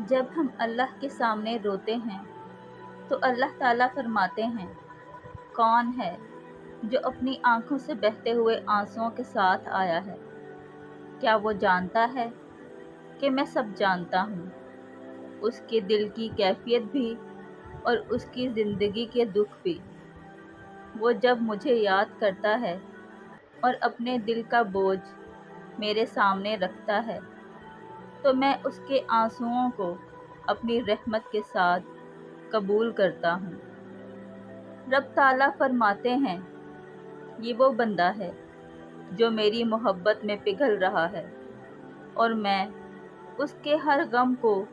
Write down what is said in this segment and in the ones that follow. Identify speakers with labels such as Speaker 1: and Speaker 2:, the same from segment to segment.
Speaker 1: جب ہم اللہ کے سامنے روتے ہیں تو اللہ تعالیٰ فرماتے ہیں، کون ہے جو اپنی آنکھوں سے بہتے ہوئے آنسوؤں کے ساتھ آیا ہے؟ کیا وہ جانتا ہے کہ میں سب جانتا ہوں، اس کے دل کی کیفیت بھی اور اس کی زندگی کے دکھ بھی۔ وہ جب مجھے یاد کرتا ہے اور اپنے دل کا بوجھ میرے سامنے رکھتا ہے تو میں اس کے آنسوؤں کو اپنی رحمت کے ساتھ قبول کرتا ہوں۔ رب تعالیٰ فرماتے ہیں، یہ وہ بندہ ہے جو میری محبت میں پگھل رہا ہے اور میں اس کے ہر غم کو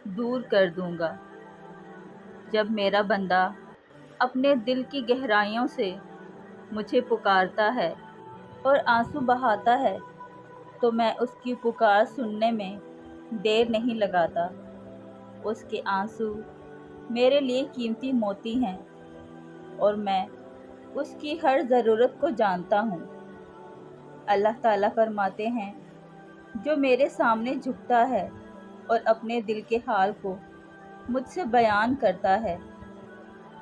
Speaker 1: دور کر دوں گا۔ جب میرا بندہ اپنے دل کی گہرائیوں سے مجھے پکارتا ہے اور آنسو بہاتا ہے تو میں اس کی پکار سننے میں دیر نہیں لگاتا۔ اس کے آنسو میرے لیے قیمتی موتی ہیں اور میں اس کی ہر ضرورت کو جانتا ہوں۔ اللہ تعالیٰ فرماتے ہیں، جو میرے سامنے جھکتا ہے اور اپنے دل کے حال کو مجھ سے بیان کرتا ہے،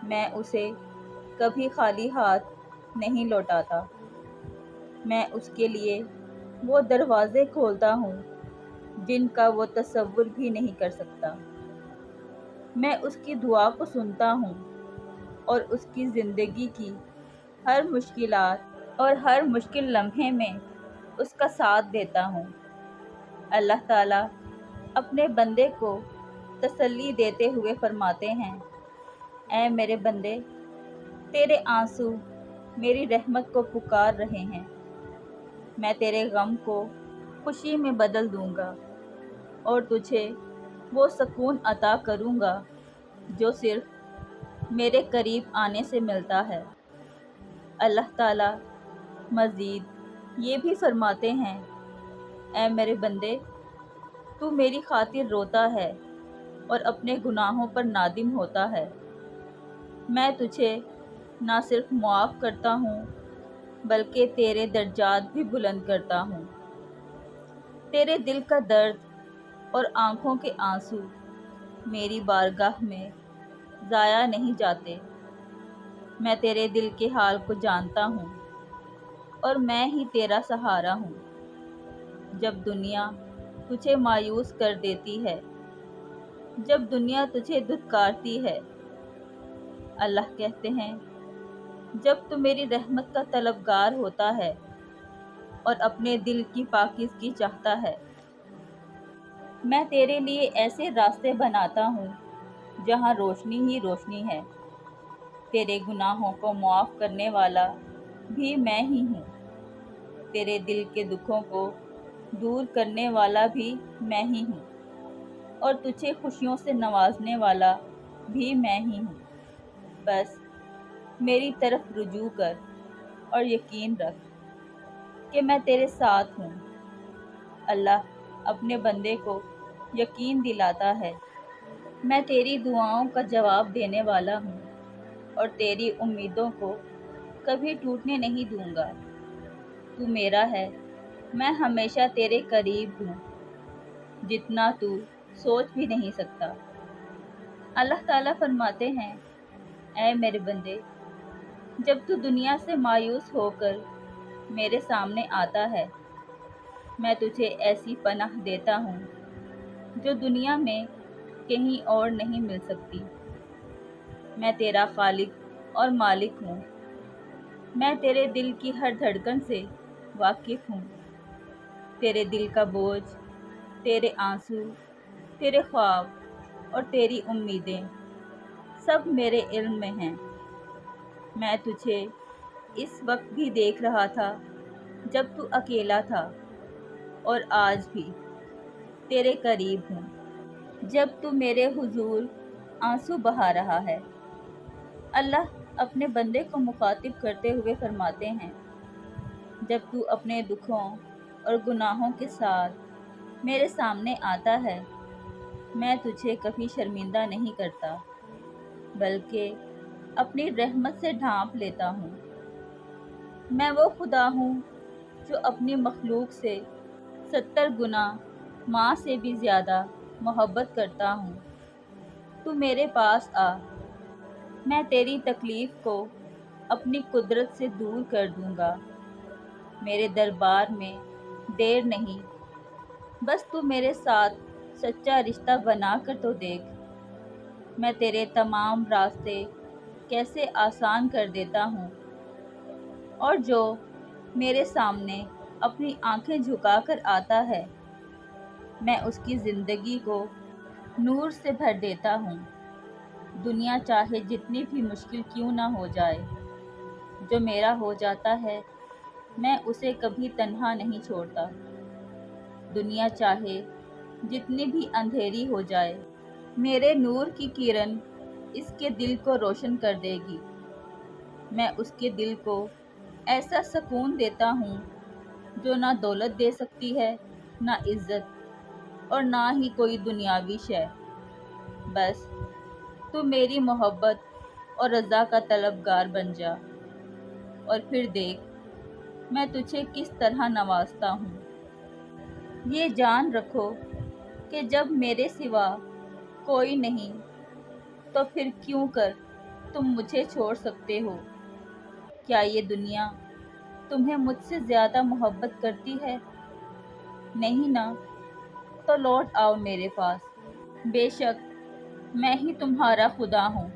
Speaker 1: میں اسے کبھی خالی ہاتھ نہیں لوٹاتا۔ میں اس کے لیے وہ دروازے کھولتا ہوں جن کا وہ تصور بھی نہیں کر سکتا۔ میں اس کی دعا کو سنتا ہوں اور اس کی زندگی کی ہر مشکلات اور ہر مشکل لمحے میں اس کا ساتھ دیتا ہوں۔ اللہ تعالیٰ اپنے بندے کو تسلی دیتے ہوئے فرماتے ہیں، اے میرے بندے، تیرے آنسو میری رحمت کو پکار رہے ہیں۔ میں تیرے غم کو خوشی میں بدل دوں گا اور تجھے وہ سکون عطا کروں گا جو صرف میرے قریب آنے سے ملتا ہے۔ اللہ تعالیٰ مزید یہ بھی فرماتے ہیں، اے میرے بندے، تو میری خاطر روتا ہے اور اپنے گناہوں پر نادم ہوتا ہے۔ میں تجھے نہ صرف معاف کرتا ہوں بلکہ تیرے درجات بھی بلند کرتا ہوں۔ تیرے دل کا درد اور آنکھوں کے آنسو میری بارگاہ میں ضائع نہیں جاتے۔ میں تیرے دل کے حال کو جانتا ہوں اور میں ہی تیرا سہارا ہوں۔ جب دنیا تجھے مایوس کر دیتی ہے، جب دنیا تجھے دھتکارتی ہے، اللہ کہتے ہیں، جب تو میری رحمت کا طلبگار ہوتا ہے اور اپنے دل کی پاکیزگی چاہتا ہے، میں تیرے لیے ایسے راستے بناتا ہوں جہاں روشنی ہی روشنی ہے۔ تیرے گناہوں کو معاف کرنے والا بھی میں ہی ہوں۔ تیرے دل کے دکھوں کو دور کرنے والا بھی میں ہی ہوں اور تجھے خوشیوں سے نوازنے والا بھی میں ہی ہوں۔ بس میری طرف رجوع کر اور یقین رکھ کہ میں تیرے ساتھ ہوں۔ اللہ اپنے بندے کو یقین دلاتا ہے، میں تیری دعاؤں کا جواب دینے والا ہوں اور تیری امیدوں کو کبھی ٹوٹنے نہیں دوں گا۔ تو میرا ہے، میں ہمیشہ تیرے قریب ہوں، جتنا تو سوچ بھی نہیں سکتا۔ اللہ تعالیٰ فرماتے ہیں، اے میرے بندے، جب تو دنیا سے مایوس ہو کر میرے سامنے آتا ہے، میں تجھے ایسی پناہ دیتا ہوں جو دنیا میں کہیں اور نہیں مل سکتی۔ میں تیرا خالق اور مالک ہوں۔ میں تیرے دل کی ہر دھڑکن سے واقف ہوں۔ تیرے دل کا بوجھ، تیرے آنسو، تیرے خواب اور تیری امیدیں سب میرے علم میں ہیں۔ میں تجھے اس وقت بھی دیکھ رہا تھا جب تو اکیلا تھا اور آج بھی تیرے قریب ہوں جب تو میرے حضور آنسو بہا رہا ہے۔ اللہ اپنے بندے کو مخاطب کرتے ہوئے فرماتے ہیں، جب تو اپنے دکھوں اور گناہوں کے ساتھ میرے سامنے آتا ہے، میں تجھے کبھی شرمندہ نہیں کرتا بلکہ اپنی رحمت سے ڈھانپ لیتا ہوں۔ میں وہ خدا ہوں جو اپنی مخلوق سے 70 گنا ماں سے بھی زیادہ محبت کرتا ہوں۔ تو میرے پاس آ، میں تیری تکلیف کو اپنی قدرت سے دور کر دوں گا۔ میرے دربار میں دیر نہیں، بس تو میرے ساتھ سچا رشتہ بنا کر تو دیکھ۔ میں تیرے تمام راستے کیسے آسان کر دیتا ہوں، اور جو میرے سامنے اپنی آنکھیں جھکا کر آتا ہے، میں اس کی زندگی کو نور سے بھر دیتا ہوں۔ دنیا چاہے جتنی بھی مشکل کیوں نہ ہو جائے، جو میرا ہو جاتا ہے میں اسے کبھی تنہا نہیں چھوڑتا۔ دنیا چاہے جتنی بھی اندھیری ہو جائے، میرے نور کی کرن اس کے دل کو روشن کر دے گی۔ میں اس کے دل کو ایسا سکون دیتا ہوں جو نہ دولت دے سکتی ہے، نہ عزت، اور نہ ہی کوئی دنیاوی شے۔ بس تو میری محبت اور رضا کا طلبگار بن جا، اور پھر دیکھ میں تجھے کس طرح نوازتا ہوں۔ یہ جان رکھو کہ جب میرے سوا کوئی نہیں، تو پھر کیوں کر تم مجھے چھوڑ سکتے ہو؟ کیا یہ دنیا تمہیں مجھ سے زیادہ محبت کرتی ہے؟ نہیں نا؟ تو لوٹ آؤ میرے پاس۔ بے شک میں ہی تمہارا خدا ہوں۔